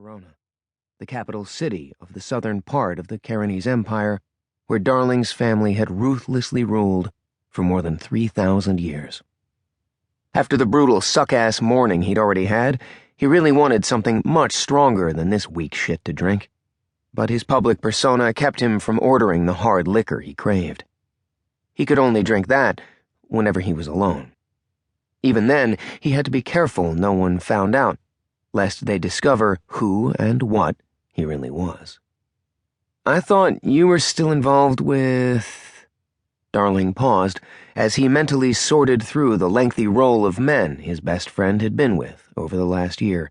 Verona, the capital city of the southern part of the Kerenese Empire, where Darling's family had ruthlessly ruled for more than 3,000 years. After the brutal suck-ass morning he'd already had, he really wanted something much stronger than this weak shit to drink. But his public persona kept him from ordering the hard liquor he craved. He could only drink that whenever he was alone. Even then, he had to be careful no one found out, lest they discover who and what he really was. "I thought you were still involved with—" Darling paused as he mentally sorted through the lengthy roll of men his best friend had been with over the last year.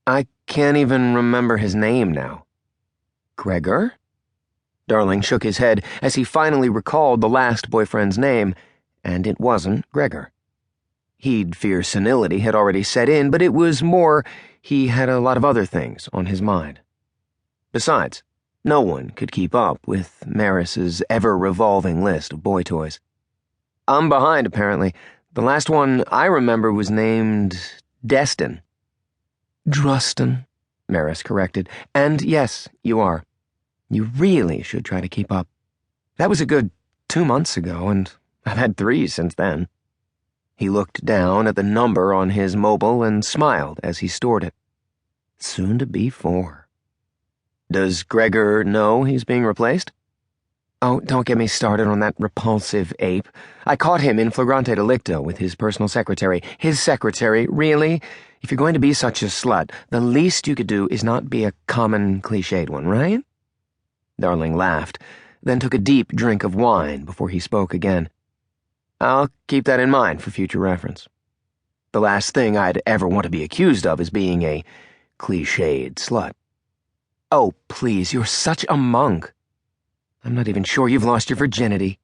"I can't even remember his name now." "Gregor?" Darling shook his head as he finally recalled the last boyfriend's name, and it wasn't Gregor. He'd fear senility had already set in, but it was more he had a lot of other things on his mind. Besides, no one could keep up with Maris's ever-revolving list of boy toys. "I'm behind, apparently. The last one I remember was named Destin." "Drustin," Maris corrected. "And yes, you are. You really should try to keep up. That was a good 2 months ago, and I've had 3 since then." He looked down at the number on his mobile and smiled as he stored it. Soon to be 4. "Does Gregor know he's being replaced?" "Oh, don't get me started on that repulsive ape. I caught him in flagrante delicto with his personal secretary." "His secretary? Really? If you're going to be such a slut, the least you could do is not be a common, cliched one, right?" Darling laughed, then took a deep drink of wine before he spoke again. "I'll keep that in mind for future reference. The last thing I'd ever want to be accused of is being a cliched slut." "Oh, please, you're such a monk. I'm not even sure you've lost your virginity."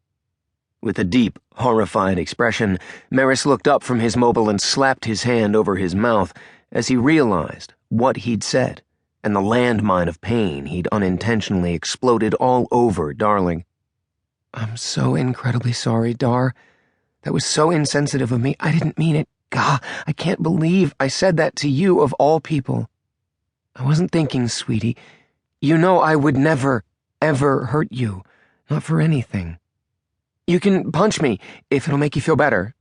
With a deep, horrified expression, Maris looked up from his mobile and slapped his hand over his mouth as he realized what he'd said and the landmine of pain he'd unintentionally exploded all over Darling. "I'm so incredibly sorry, Dar. That was so insensitive of me. I didn't mean it. God, I can't believe I said that to you of all people. I wasn't thinking, sweetie. You know I would never, ever hurt you. Not for anything. You can punch me if it'll make you feel better."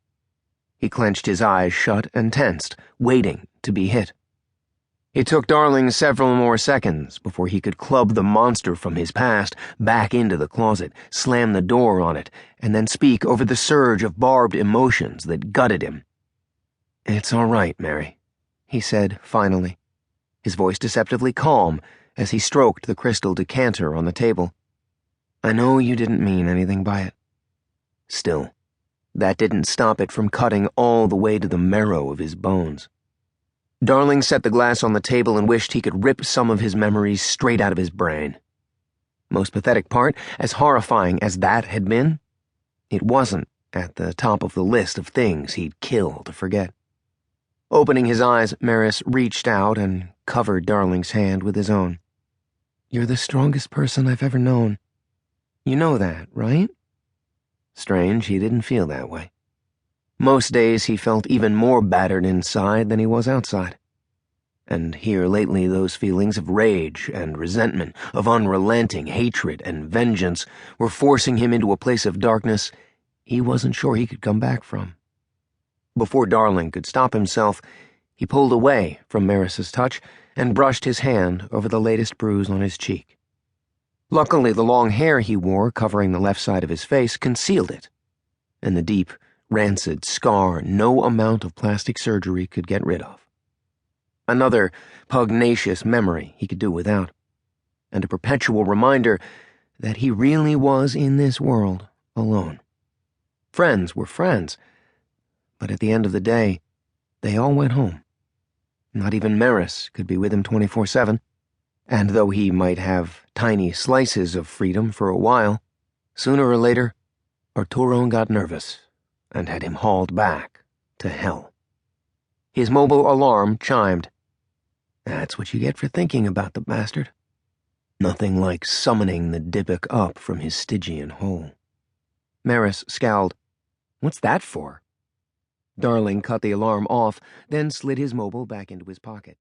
He clenched his eyes shut and tensed, waiting to be hit. It took Darling several more seconds before he could club the monster from his past back into the closet, slam the door on it, and then speak over the surge of barbed emotions that gutted him. "It's all right, Mary," he said finally, his voice deceptively calm as he stroked the crystal decanter on the table. "I know you didn't mean anything by it." Still, that didn't stop it from cutting all the way to the marrow of his bones. Darling set the glass on the table and wished he could rip some of his memories straight out of his brain. Most pathetic part, as horrifying as that had been, it wasn't at the top of the list of things he'd kill to forget. Opening his eyes, Maris reached out and covered Darling's hand with his own. "You're the strongest person I've ever known. You know that, right?" Strange he didn't feel that way. Most days he felt even more battered inside than he was outside. And here lately those feelings of rage and resentment, of unrelenting hatred and vengeance, were forcing him into a place of darkness he wasn't sure he could come back from. Before Darling could stop himself, he pulled away from Maris's touch and brushed his hand over the latest bruise on his cheek. Luckily, the long hair he wore covering the left side of his face concealed it, and the deep, rancid scar no amount of plastic surgery could get rid of. Another pugnacious memory he could do without, and a perpetual reminder that he really was in this world alone. Friends were friends, but at the end of the day, they all went home. Not even Maris could be with him 24/7, and though he might have tiny slices of freedom for a while, sooner or later, Arturo got nervous and had him hauled back to hell. His mobile alarm chimed. That's what you get for thinking about the bastard. Nothing like summoning the Dybbuk up from his Stygian hole. Maris scowled. "What's that for?" Darling cut the alarm off, then slid his mobile back into his pocket.